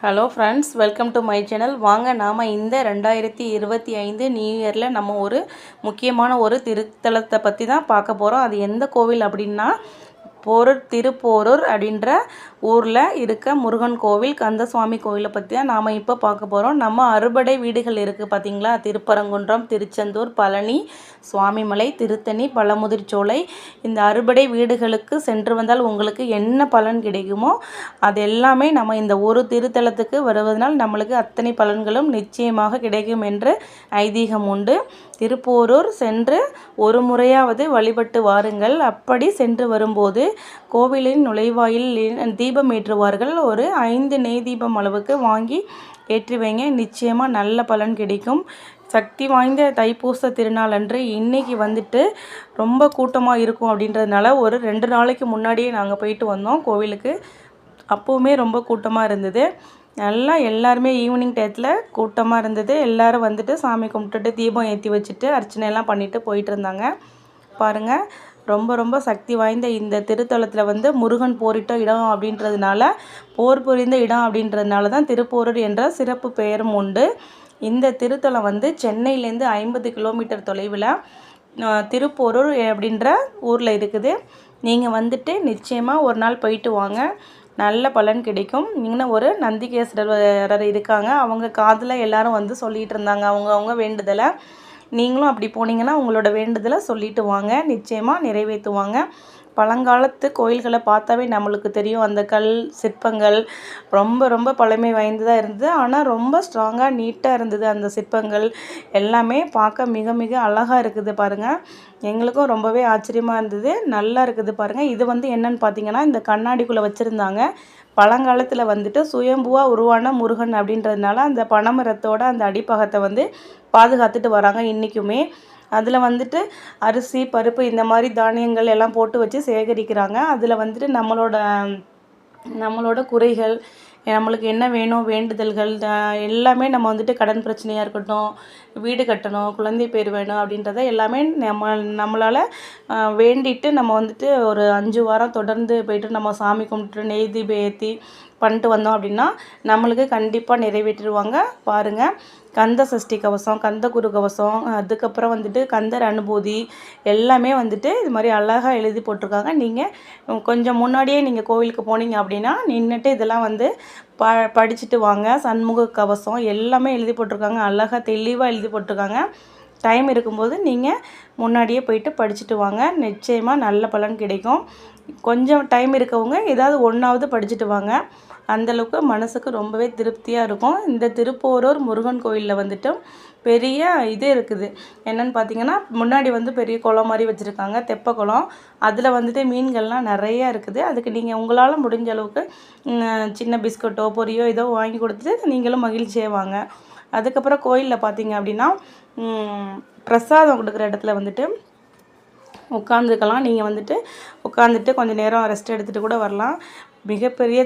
Hello friends, welcome to my channel. வாங்க நாம் இந்த 2025 நியூ இயரில் நம்ம ஒரு முக்கியமான ஒரு திருத்தலத்தை பற்றி தான் பார்க்க போகிறோம். அது எந்த கோவில் அப்படின்னா திருப்போரூர் அப்படின்ற ஊரில் இருக்க முருகன் கோவில், கந்தசுவாமி கோவிலை பற்றி தான் நாம் இப்போ பார்க்க போகிறோம். நம்ம அறுபடை வீடுகள் இருக்குது பார்த்திங்களா, திருப்பரங்குன்றம், திருச்செந்தூர், பழனி, சுவாமிமலை, திருத்தணி, பழமுதிர்ச்சோலை. இந்த அறுபடை வீடுகளுக்கு சென்று வந்தால் உங்களுக்கு என்ன பலன் கிடைக்குமோ அது எல்லாமே நம்ம இந்த ஒரு திருத்தலத்துக்கு வருவதனால் நம்மளுக்கு அத்தனை பலன்களும் நிச்சயமாக கிடைக்கும் என்று ஐதீகம் உண்டு. திருப்போரூர் சென்று ஒரு முறையாவது வழிபட்டு வாருங்கள். அப்படி சென்று வரும்போது கோவிலின் நுழைவாயில் தீபம் ஏற்றுவார்கள். ஒரு 5 நெய் தீபம் அளவுக்கு வாங்கி ஏற்றி வைங்க, நிச்சயமாக நல்ல பலன் கிடைக்கும். சக்தி வாய்ந்த தைப்பூச திருநாள் அன்று இன்றைக்கி வந்துட்டு ரொம்ப கூட்டமாக இருக்கும் அப்படின்றதுனால ஒரு 2 நாளைக்கு முன்னாடியே நாங்கள் போயிட்டு வந்தோம் கோவிலுக்கு. அப்போவுமே ரொம்ப கூட்டமாக இருந்தது. நல்லா எல்லாருமே ஈவினிங் டயத்தில் கூட்டமாக இருந்தது. எல்லோரும் வந்துட்டு சாமி கும்பிட்டுட்டு தீபம் ஏற்றி வச்சுட்டு அர்ச்சனையெல்லாம் பண்ணிவிட்டு போயிட்டு இருந்தாங்க. பாருங்கள், ரொம்ப ரொம்ப சக்தி வாய்ந்த இந்த திருத்தலத்தில் வந்து முருகன் போரிட்ட இடம் அப்படின்றதுனால, போர் புரிந்த இடம் அப்படின்றதுனால தான் திருப்போரூர் என்ற சிறப்பு பெயரும் உண்டு. இந்த திருத்தலம் வந்து சென்னையிலேருந்து 50 கிலோமீட்டர் தொலைவில் திருப்போரூர் அப்படின்ற ஊரில் இருக்குது. நீங்கள் வந்துட்டு நிச்சயமாக ஒரு நாள் போயிட்டு வாங்க, நல்ல பலன் கிடைக்கும். இன்னும் ஒரு நந்திகேஸ்வரர் இருக்காங்க, அவங்க காதில் எல்லாரும் வந்து சொல்லிகிட்டு இருந்தாங்க அவங்க வேண்டுதலை. நீங்களும் அப்படி போனீங்கன்னா உங்களோட வேண்டுதலை சொல்லிட்டு வாங்க, நிச்சயமாக நிறைவேற்றுவாங்க. பழங்காலத்து கோயில்களை பார்த்தாவே நம்மளுக்கு தெரியும், அந்த கல் சிற்பங்கள் ரொம்ப ரொம்ப பழமை வாய்ந்ததாக இருந்தது. ஆனால் ரொம்ப ஸ்ட்ராங்காக நீட்டாக இருந்தது. அந்த சிற்பங்கள் எல்லாமே பார்க்க மிக மிக அழகாக இருக்குது பாருங்கள். எங்களுக்கும் ரொம்பவே ஆச்சரியமாக இருந்தது, நல்லா இருக்குது பாருங்கள். இது வந்து என்னன்னு பார்த்தீங்கன்னா, இந்த கண்ணாடிக்குள்ளே வச்சுருந்தாங்க. பழங்காலத்தில் வந்துட்டு சுயம்புவாக உருவான முருகன் அப்படின்றதுனால அந்த பனைமரத்தோட அந்த அடிப்பாகத்தை வந்து பாதுகாத்துட்டு வராங்க இன்றைக்குமே. அதில் வந்துட்டு அரிசி, பருப்பு இந்த மாதிரி தானியங்கள் எல்லாம் போட்டு வச்சு சேகரிக்கிறாங்க. அதில் வந்துட்டு நம்மளோட குறைகள், நம்மளுக்கு என்ன வேணும், வேண்டுதல்கள் எல்லாமே நம்ம வந்துட்டு கடன் பிரச்சனையாக இருக்கட்டும், வீடு கட்டணும், குழந்தை பேர் வேணும் அப்படின்றத எல்லாமே நம்மளால் வேண்டிட்டு நம்ம வந்துட்டு ஒரு 5 வாரம் தொடர்ந்து போய்ட்டு நம்ம சாமி கும்பிட்டு நெய் தீபம் ஏற்றி பண்ணிட்டு வந்தோம் அப்படின்னா நம்மளுக்கு கண்டிப்பாக நிறைவேற்றிடுவாங்க. பாருங்கள், கந்த சஷ்டி கவசம், கந்த குரு கவசம், அதுக்கப்புறம் வந்துட்டு கந்தர் அனுபூதி எல்லாமே வந்துட்டு இது மாதிரி அழகாக எழுதி போட்டிருக்காங்க. நீங்கள் கொஞ்சம் முன்னாடியே நீங்கள் கோவிலுக்கு போனீங்க அப்படின்னா நின்றுட்டு இதெல்லாம் வந்து படிச்சுட்டு வாங்க. சண்முக கவசம் எல்லாமே எழுதி போட்டிருக்காங்க, அழகாக தெளிவாக எழுதி போட்டிருக்காங்க. டைம் இருக்கும்போது நீங்கள் முன்னாடியே போயிட்டு படிச்சுட்டு வாங்க, நிச்சயமாக நல்ல பலன் கிடைக்கும். கொஞ்சம் டைம் இருக்கவங்க ஏதாவது ஒன்றாவது படிச்சுட்டு வாங்க, அந்தளவுக்கு மனசுக்கு ரொம்பவே திருப்தியாக இருக்கும். இந்த திருப்போரூர் முருகன் கோயிலில் வந்துட்டு பெரிய இது இருக்குது. என்னென்னு பார்த்தீங்கன்னா, முன்னாடி வந்து பெரிய குளம் மாதிரி வச்சுருக்காங்க, தெப்ப குளம். அதில் வந்துட்டு மீன்கள்லாம் நிறையா இருக்குது. அதுக்கு நீங்கள் உங்களால் முடிஞ்ச அளவுக்கு சின்ன பிஸ்கட்டோ பொரியோ ஏதோ வாங்கி கொடுத்துட்டு நீங்களும் மகிழ்ச்சியாக வாங்க. அதுக்கப்புறம் கோயிலில் பார்த்தீங்க அப்படின்னா பிரசாதம் கொடுக்குற இடத்துல வந்துட்டு உட்காந்துக்கலாம். நீங்கள் வந்துட்டு உட்காந்துட்டு கொஞ்சம் நேரம் ரெஸ்ட் எடுத்துகிட்டு கூட வரலாம். மிகப்பெரிய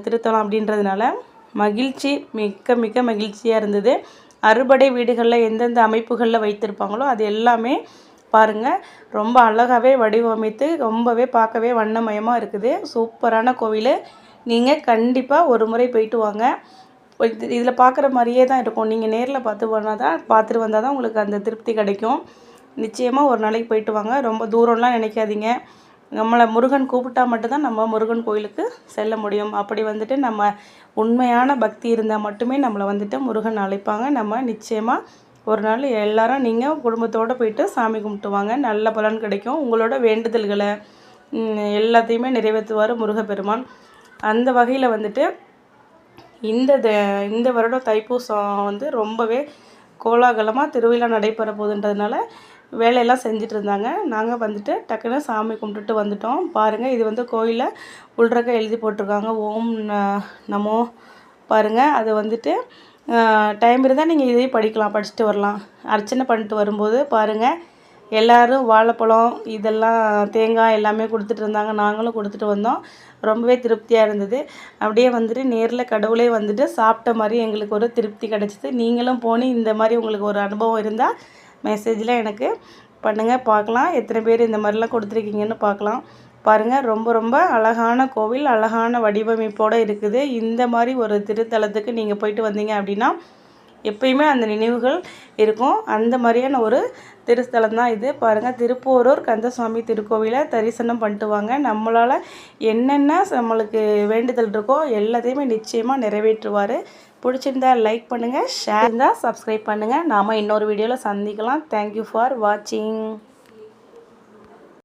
திருத்தலம் அப்படின்றதுனால மகிழ்ச்சி, மிக மிக மகிழ்ச்சியாக இருந்தது. அறுபடை வீடுகளில் எந்தெந்த அமைப்புகளில் வைத்திருப்பாங்களோ அது எல்லாமே பாருங்கள், ரொம்ப அழகாகவே வடிவமைத்து ரொம்பவே பார்க்கவே வண்ணமயமாக இருக்குது. சூப்பரான கோவில். நீங்கள் கண்டிப்பாக ஒரு முறை போயிட்டு வாங்க. இதில் பார்க்குற மாதிரியே தான் இருக்கும். நீங்கள் நேரில் பார்த்துட்டு வந்தால் தான் உங்களுக்கு அந்த திருப்தி கிடைக்கும். நிச்சயமாக ஒரு நாளைக்கு போயிட்டு வாங்க. ரொம்ப தூரம்லாம் நினைக்காதீங்க. நம்மளை முருகன் கூப்பிட்டா மட்டும்தான் நம்ம முருகன் கோயிலுக்கு செல்ல முடியும். அப்படி வந்துட்டு நம்ம உண்மையான பக்தி இருந்தால் மட்டுமே நம்மளை வந்துட்டு முருகன் அழைப்பாங்க. நம்ம நிச்சயமாக ஒரு நாள் எல்லாரும் நீங்கள் குடும்பத்தோடு போயிட்டு சாமி கும்பிட்டு வாங்க, நல்ல பலன் கிடைக்கும். உங்களோட வேண்டுதல்களை எல்லாத்தையுமே நிறைவேற்றுவார் முருகப்பெருமான். அந்த வகையில் வந்துட்டு இந்த வருடம் தைப்பூசம் வந்து ரொம்பவே கோலாகலமாக திருவிழா நடைபெற போகுதுன்றதுனால வேலையெல்லாம் செஞ்சுட்டு இருந்தாங்க. நாங்கள் வந்துட்டு டக்குன்னு சாமி கும்பிட்டுட்டு வந்துட்டோம். பாருங்கள், இது வந்து கோயிலில் உள்றக்க எழுதி போட்டிருக்காங்க, ஓம் நமோ. பாருங்கள், அது வந்துட்டு டைம் இருந்தால் நீங்கள் இதையும் படிச்சுட்டு வரலாம். அர்ச்சனை பண்ணிட்டு வரும்போது பாருங்கள், எல்லோரும் வாழைப்பழம் இதெல்லாம் தேங்காய் எல்லாமே கொடுத்துட்டு இருந்தாங்க. நாங்களும் கொடுத்துட்டு வந்தோம். ரொம்பவே திருப்தியாக இருந்தது. அப்படியே வந்துட்டு நேரில் கடவுளே வந்துட்டு சாப்பிட்ட மாதிரி எங்களுக்கு ஒரு திருப்தி கிடச்சிது. நீங்களும் போனி இந்த மாதிரி உங்களுக்கு ஒரு அனுபவம் இருந்தால் மெசேஜில் எனக்கு பண்ணுங்கள், பார்க்கலாம் எத்தனை பேர் இந்த மாதிரிலாம் கொடுத்துருக்கீங்கன்னு பார்க்கலாம். பாருங்கள், ரொம்ப ரொம்ப அழகான கோவில், அழகான வடிவமைப்போடு இருக்குது. இந்த மாதிரி ஒரு திருத்தலத்துக்கு நீங்கள் போயிட்டு வந்தீங்க அப்படின்னா எப்பயுமே அந்த நினைவுகள் இருக்கும். அந்த மாதிரியான ஒரு திருத்தலம் தான் இது. பாருங்கள், திருப்போரூர் கந்தசுவாமி திருக்கோவிலை தரிசனம் பண்ணிட்டு வாங்க. நம்மளால் என்னென்ன நம்மளுக்கு வேண்டுதல் இருக்கோ எல்லாத்தையுமே நிச்சயமாக நிறைவேற்றுவார். பிடிச்சிருந்தா லைக் பண்ணுங்கள், ஷேர் இருந்தால் சப்ஸ்கிரைப் பண்ணுங்கள். நாம் இன்னொரு வீடியோவில் சந்திக்கலாம். தேங்க்யூ ஃபார் வாட்சிங்.